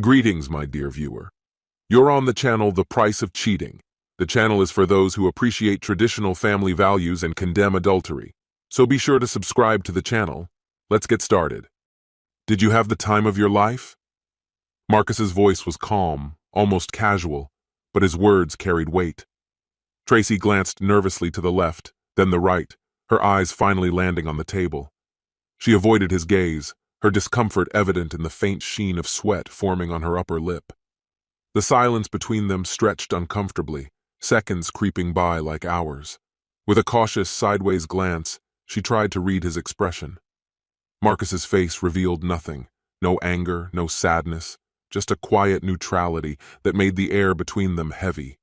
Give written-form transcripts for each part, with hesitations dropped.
Greetings, my dear viewer. You're on the channel The Price of Cheating. The channel is for those who appreciate traditional family values and condemn adultery. So be sure to subscribe to the channel. Let's get started. Did you have the time of your life? Marcus's voice was calm, almost casual, but his words carried weight. Tracy glanced nervously to the left, then the right, her eyes finally landing on the table. She avoided his gaze, her discomfort evident in the faint sheen of sweat forming on her upper lip. The silence between them stretched uncomfortably, seconds creeping by like hours. With a cautious, sideways glance, she tried to read his expression. Marcus's face revealed nothing, no anger, no sadness, just a quiet neutrality that made the air between them heavy.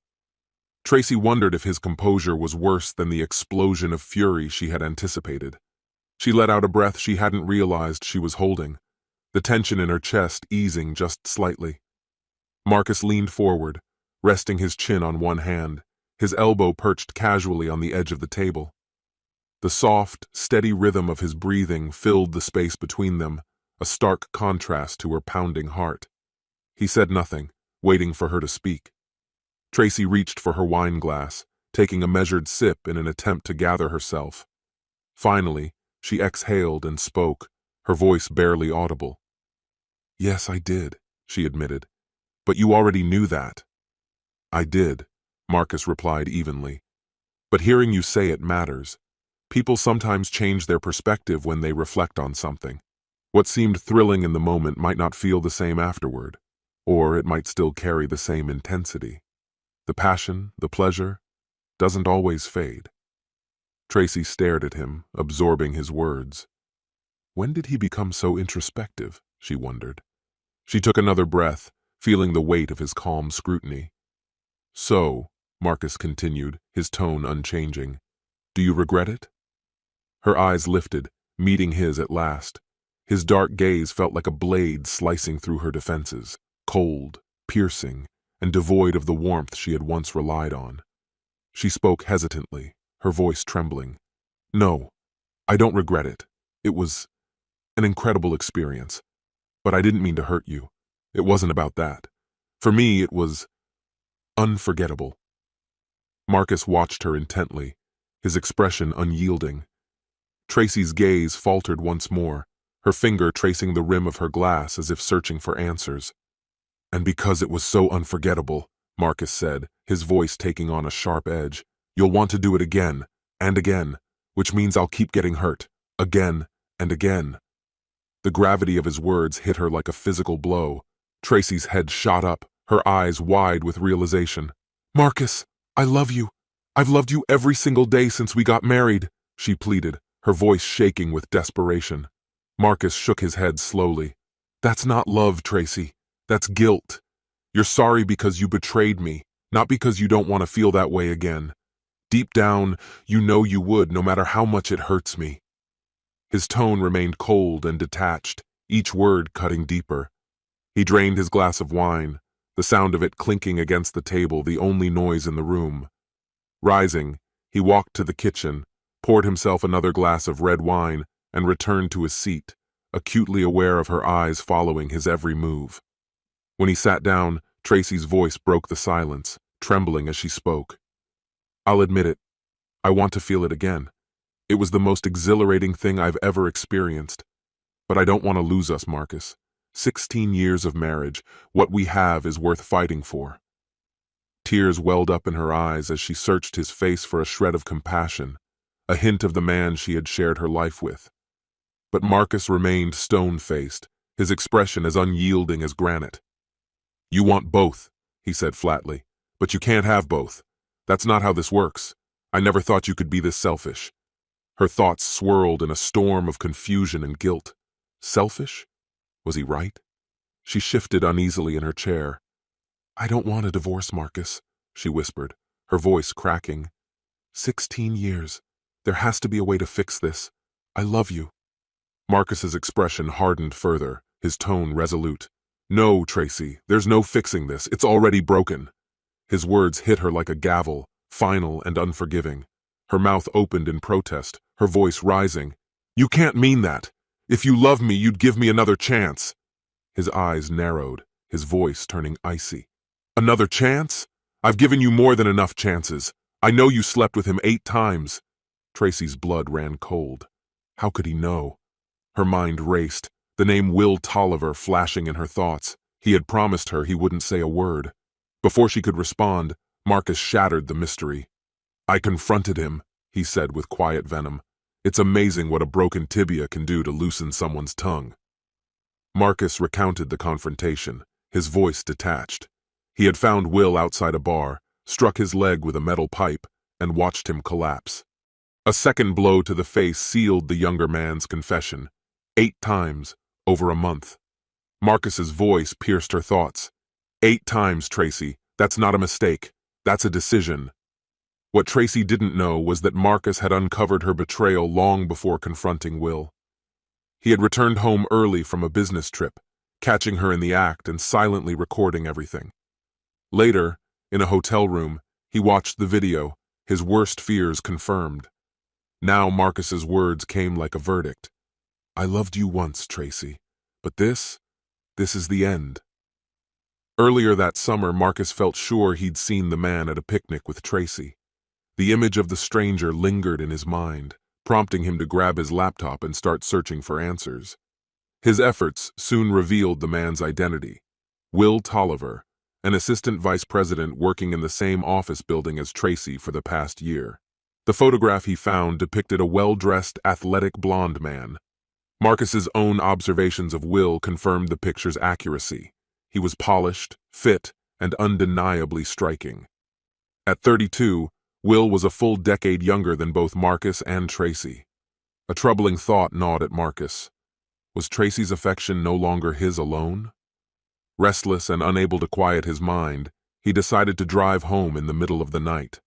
Tracy wondered if his composure was worse than the explosion of fury she had anticipated. She let out a breath she hadn't realized she was holding, the tension in her chest easing just slightly. Marcus leaned forward, resting his chin on one hand, his elbow perched casually on the edge of the table. The soft, steady rhythm of his breathing filled the space between them, a stark contrast to her pounding heart. He said nothing, waiting for her to speak. Tracy reached for her wine glass, taking a measured sip in an attempt to gather herself. Finally, she exhaled and spoke, her voice barely audible. "Yes, I did," she admitted. "But you already knew that." "I did," Marcus replied evenly. "But hearing you say it matters. People sometimes change their perspective when they reflect on something. What seemed thrilling in the moment might not feel the same afterward, or it might still carry the same intensity. The passion, the pleasure, doesn't always fade." Tracy stared at him, absorbing his words. When did he become so introspective, she wondered. She took another breath, feeling the weight of his calm scrutiny. "So," Marcus continued, his tone unchanging, "do you regret it?" Her eyes lifted, meeting his at last. His dark gaze felt like a blade slicing through her defenses, cold, piercing, and devoid of the warmth she had once relied on. She spoke hesitantly, her voice trembling. "No, I don't regret it. It was an incredible experience. But I didn't mean to hurt you. It wasn't about that. For me, it was unforgettable." Marcus watched her intently, his expression unyielding. Tracy's gaze faltered once more, her finger tracing the rim of her glass as if searching for answers. "And because it was so unforgettable," Marcus said, his voice taking on a sharp edge, "you'll want to do it again, and again, which means I'll keep getting hurt, again and again." The gravity of his words hit her like a physical blow. Tracy's head shot up, her eyes wide with realization. "Marcus, I love you. I've loved you every single day since we got married," she pleaded, her voice shaking with desperation. Marcus shook his head slowly. "That's not love, Tracy. That's guilt. You're sorry because you betrayed me, not because you don't want to feel that way again. Deep down, you know you would, no matter how much it hurts me." His tone remained cold and detached, each word cutting deeper. He drained his glass of wine, the sound of it clinking against the table the only noise in the room. Rising, he walked to the kitchen, poured himself another glass of red wine, and returned to his seat, acutely aware of her eyes following his every move. When he sat down, Tracy's voice broke the silence, trembling as she spoke. "I'll admit it. I want to feel it again. It was the most exhilarating thing I've ever experienced. But I don't want to lose us, Marcus. 16 years of marriage, what we have is worth fighting for." Tears welled up in her eyes as she searched his face for a shred of compassion, a hint of the man she had shared her life with. But Marcus remained stone-faced, his expression as unyielding as granite. "You want both," he said flatly, "but you can't have both. That's not how this works. I never thought you could be this selfish." Her thoughts swirled in a storm of confusion and guilt. Selfish? Was he right? She shifted uneasily in her chair. "I don't want a divorce, Marcus," she whispered, her voice cracking. 16 years. There has to be a way to fix this. I love you." Marcus's expression hardened further, his tone resolute. "No, Tracy, there's no fixing this. It's already broken." His words hit her like a gavel, final and unforgiving. Her mouth opened in protest, her voice rising. "You can't mean that. If you love me, you'd give me another chance." His eyes narrowed, his voice turning icy. "Another chance? I've given you more than enough chances. I know you slept with him 8 times. Tracy's blood ran cold. How could he know? Her mind raced, the name Will Tolliver flashing in her thoughts. He had promised her he wouldn't say a word. Before she could respond, Marcus shattered the mystery. "I confronted him," he said with quiet venom. "It's amazing what a broken tibia can do to loosen someone's tongue." Marcus recounted the confrontation, his voice detached. He had found Will outside a bar, struck his leg with a metal pipe, and watched him collapse. A second blow to the face sealed the younger man's confession. 8 times, over a month. Marcus's voice pierced her thoughts. 8 times, Tracy. That's not a mistake. That's a decision. What Tracy didn't know was that Marcus had uncovered her betrayal long before confronting Will. He had returned home early from a business trip, catching her in the act and silently recording everything. Later, in a hotel room, he watched the video, his worst fears confirmed. Now Marcus's words came like a verdict. "I loved you once, Tracy, but this is the end." Earlier that summer, Marcus felt sure he'd seen the man at a picnic with Tracy. The image of the stranger lingered in his mind, prompting him to grab his laptop and start searching for answers. His efforts soon revealed the man's identity. Will Tolliver, an assistant vice president working in the same office building as Tracy for the past year. The photograph he found depicted a well-dressed, athletic blonde man. Marcus's own observations of Will confirmed the picture's accuracy. He was polished, fit, and undeniably striking. At 32, Will was a full decade younger than both Marcus and Tracy. A troubling thought gnawed at Marcus. Was Tracy's affection no longer his alone? Restless and unable to quiet his mind, he decided to drive home in the middle of the night.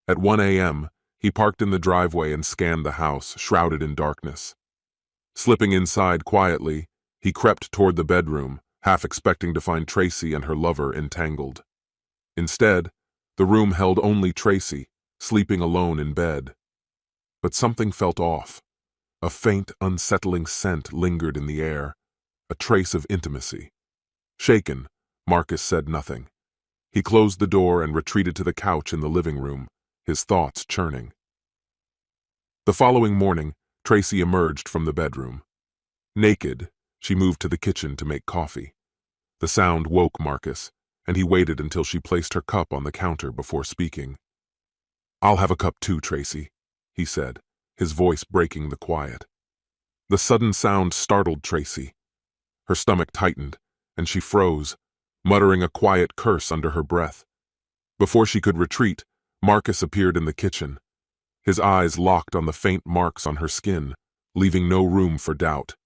At 1 a.m., he parked in the driveway and scanned the house, shrouded in darkness. Slipping inside quietly, he crept toward the bedroom, half expecting to find Tracy and her lover entangled. Instead, the room held only Tracy, sleeping alone in bed. But something felt off. A faint, unsettling scent lingered in the air, a trace of intimacy. Shaken, Marcus said nothing. He closed the door and retreated to the couch in the living room, his thoughts churning. The following morning, Tracy emerged from the bedroom. Naked, she moved to the kitchen to make coffee. The sound woke Marcus, and he waited until she placed her cup on the counter before speaking. "I'll have a cup too, Tracy," he said, his voice breaking the quiet. The sudden sound startled Tracy. Her stomach tightened, and she froze, muttering a quiet curse under her breath. Before she could retreat, Marcus appeared in the kitchen. His eyes locked on the faint marks on her skin, leaving no room for doubt.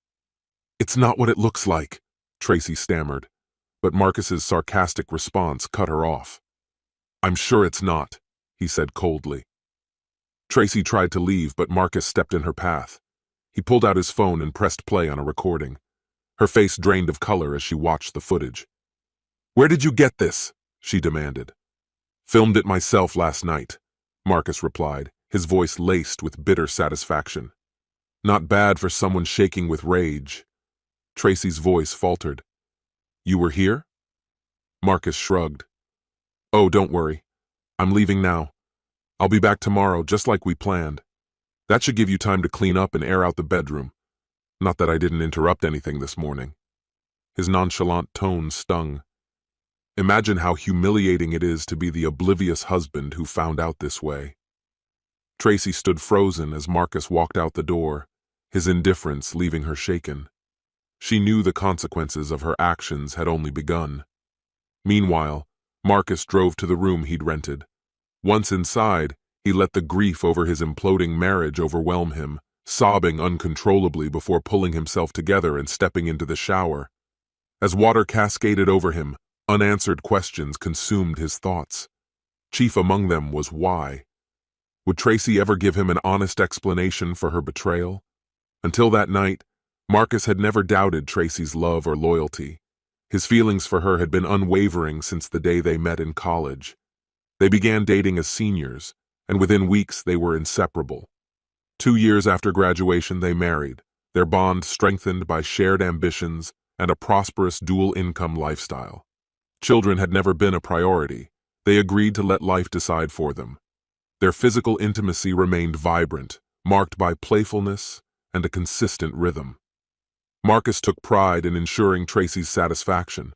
"It's not what it looks like," Tracy stammered, but Marcus's sarcastic response cut her off. "I'm sure it's not," he said coldly. Tracy tried to leave, but Marcus stepped in her path. He pulled out his phone and pressed play on a recording. Her face drained of color as she watched the footage. "Where did you get this?" she demanded. "Filmed it myself last night," Marcus replied, his voice laced with bitter satisfaction. "Not bad for someone shaking with rage." Tracy's voice faltered. "You were here?" Marcus shrugged. "Oh, don't worry. I'm leaving now. I'll be back tomorrow, just like we planned. That should give you time to clean up and air out the bedroom. Not that I didn't interrupt anything this morning." His nonchalant tone stung. Imagine how humiliating it is to be the oblivious husband who found out this way. Tracy stood frozen as Marcus walked out the door, his indifference leaving her shaken. She knew the consequences of her actions had only begun. Meanwhile, Marcus drove to the room he'd rented. Once inside, he let the grief over his imploding marriage overwhelm him, sobbing uncontrollably before pulling himself together and stepping into the shower. As water cascaded over him, unanswered questions consumed his thoughts. Chief among them was why. Would Tracy ever give him an honest explanation for her betrayal? Until that night, Marcus had never doubted Tracy's love or loyalty. His feelings for her had been unwavering since the day they met in college. They began dating as seniors, and within weeks they were inseparable. 2 years after graduation they married, their bond strengthened by shared ambitions and a prosperous dual-income lifestyle. Children had never been a priority. They agreed to let life decide for them. Their physical intimacy remained vibrant, marked by playfulness and a consistent rhythm. Marcus took pride in ensuring Tracy's satisfaction.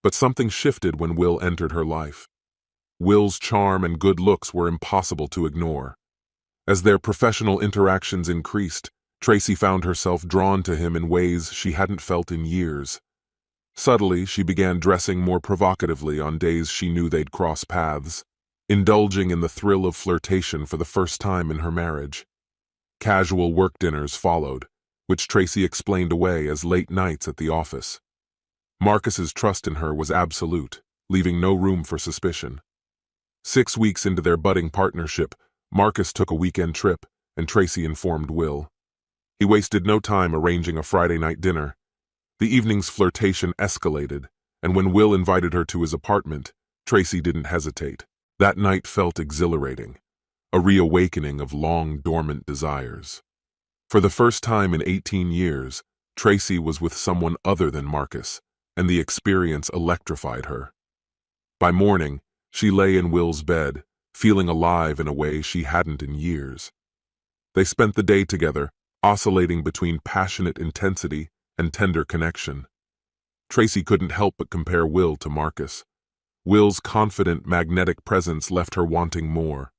But something shifted when Will entered her life. Will's charm and good looks were impossible to ignore. As their professional interactions increased, Tracy found herself drawn to him in ways she hadn't felt in years. Subtly, she began dressing more provocatively on days she knew they'd cross paths, indulging in the thrill of flirtation for the first time in her marriage. Casual work dinners followed, which Tracy explained away as late nights at the office. Marcus's trust in her was absolute, leaving no room for suspicion. 6 weeks into their budding partnership, Marcus took a weekend trip, and Tracy informed Will. He wasted no time arranging a Friday night dinner. The evening's flirtation escalated, and when Will invited her to his apartment, Tracy didn't hesitate. That night felt exhilarating, a reawakening of long-dormant desires. For the first time in 18 years, Tracy was with someone other than Marcus, and the experience electrified her. By morning, she lay in Will's bed, feeling alive in a way she hadn't in years. They spent the day together, oscillating between passionate intensity and tender connection. Tracy couldn't help but compare Will to Marcus. Will's confident, magnetic presence left her wanting more.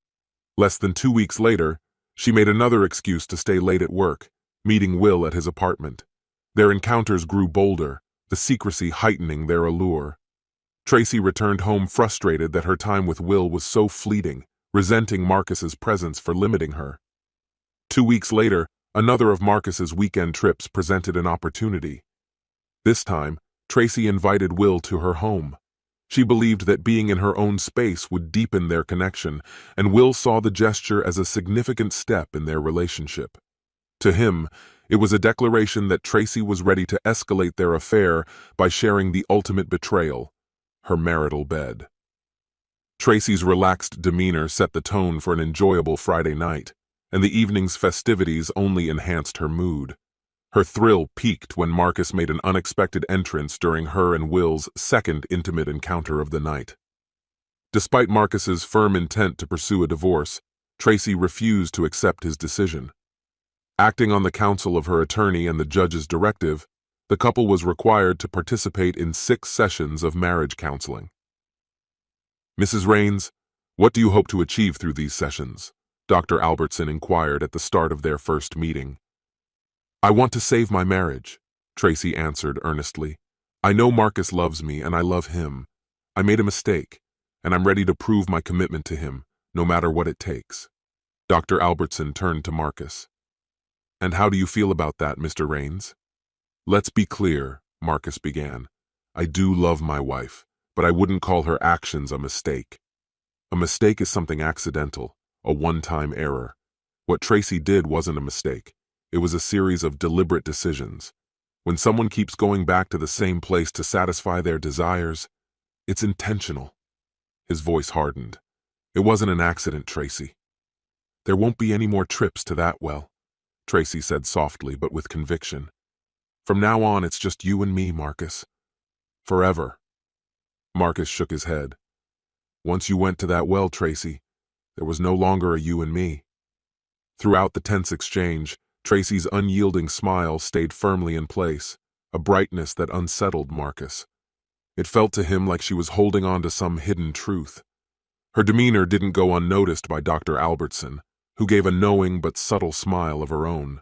Less than 2 weeks later, she made another excuse to stay late at work, meeting Will at his apartment. Their encounters grew bolder, the secrecy heightening their allure. Tracy returned home frustrated that her time with Will was so fleeting, resenting Marcus's presence for limiting her. 2 weeks later, another of Marcus's weekend trips presented an opportunity. This time, Tracy invited Will to her home. She believed that being in her own space would deepen their connection, and Will saw the gesture as a significant step in their relationship. To him, it was a declaration that Tracy was ready to escalate their affair by sharing the ultimate betrayal, her marital bed. Tracy's relaxed demeanor set the tone for an enjoyable Friday night, and the evening's festivities only enhanced her mood. Her thrill peaked when Marcus made an unexpected entrance during her and Will's second intimate encounter of the night. Despite Marcus's firm intent to pursue a divorce, Tracy refused to accept his decision. Acting on the counsel of her attorney and the judge's directive, the couple was required to participate in 6 sessions of marriage counseling. "Mrs. Rains, what do you hope to achieve through these sessions?" Dr. Albertson inquired at the start of their first meeting. "I want to save my marriage," Tracy answered earnestly. "I know Marcus loves me and I love him. I made a mistake, and I'm ready to prove my commitment to him, no matter what it takes." Dr. Albertson turned to Marcus. "And how do you feel about that, Mr. Rains?" "Let's be clear," Marcus began. "I do love my wife, but I wouldn't call her actions a mistake. A mistake is something accidental, a one-time error. What Tracy did wasn't a mistake. It was a series of deliberate decisions. When someone keeps going back to the same place to satisfy their desires, it's intentional." His voice hardened. "It wasn't an accident, Tracy." "There won't be any more trips to that well," Tracy said softly but with conviction. "From now on, it's just you and me, Marcus. Forever." Marcus shook his head. "Once you went to that well, Tracy, there was no longer a you and me." Throughout the tense exchange, Tracy's unyielding smile stayed firmly in place, a brightness that unsettled Marcus. It felt to him like she was holding on to some hidden truth. Her demeanor didn't go unnoticed by Dr. Albertson, who gave a knowing but subtle smile of her own.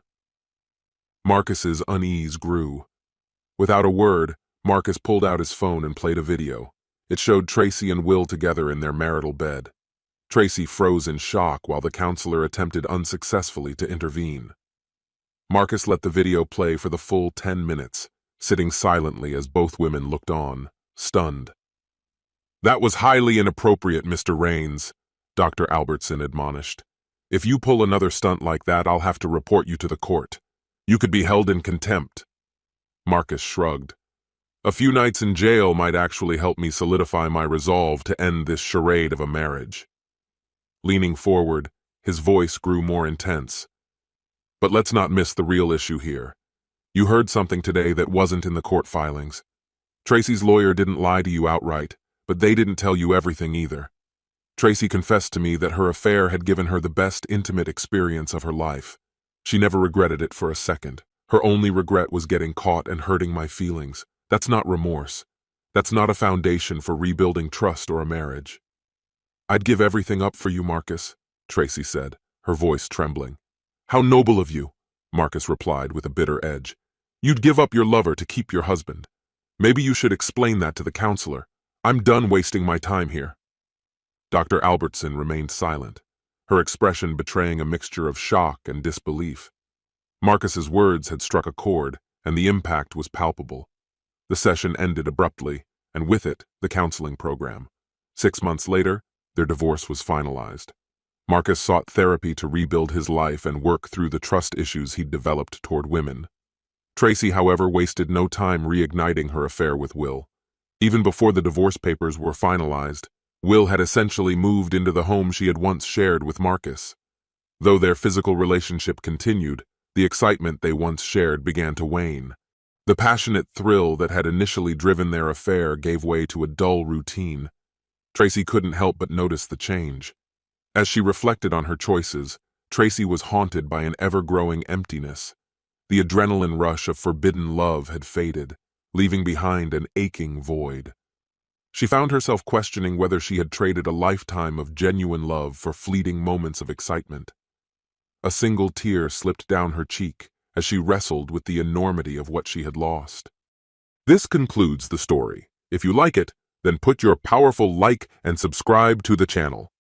Marcus's unease grew. Without a word, Marcus pulled out his phone and played a video. It showed Tracy and Will together in their marital bed. Tracy froze in shock while the counselor attempted unsuccessfully to intervene. Marcus let the video play for the full 10 minutes, sitting silently as both women looked on, stunned. "That was highly inappropriate, Mr. Rains," Dr. Albertson admonished. "If you pull another stunt like that, I'll have to report you to the court. You could be held in contempt." Marcus shrugged. "A few nights in jail might actually help me solidify my resolve to end this charade of a marriage." Leaning forward, his voice grew more intense. "But let's not miss the real issue here. You heard something today that wasn't in the court filings. Tracy's lawyer didn't lie to you outright, but they didn't tell you everything either. Tracy confessed to me that her affair had given her the best intimate experience of her life. She never regretted it for a second. Her only regret was getting caught and hurting my feelings. That's not remorse. That's not a foundation for rebuilding trust or a marriage. I'd give everything up for you, Marcus, Tracy said, her voice trembling. How noble of you, Marcus replied with a bitter edge. You'd give up your lover to keep your husband. Maybe you should explain that to the counselor. I'm done wasting my time here. Dr. Albertson remained silent, her expression betraying a mixture of shock and disbelief. Marcus's words had struck a chord, and the impact was palpable. The session ended abruptly, and with it, the counseling program. 6 months later, their divorce was finalized. Marcus sought therapy to rebuild his life and work through the trust issues he'd developed toward women. Tracy, however, wasted no time reigniting her affair with Will. Even before the divorce papers were finalized, Will had essentially moved into the home she had once shared with Marcus. Though their physical relationship continued, the excitement they once shared began to wane. The passionate thrill that had initially driven their affair gave way to a dull routine. Tracy couldn't help but notice the change. As she reflected on her choices, Tracy was haunted by an ever-growing emptiness. The adrenaline rush of forbidden love had faded, leaving behind an aching void. She found herself questioning whether she had traded a lifetime of genuine love for fleeting moments of excitement. A single tear slipped down her cheek as she wrestled with the enormity of what she had lost. This concludes the story. If you like it, then put your powerful like and subscribe to the channel.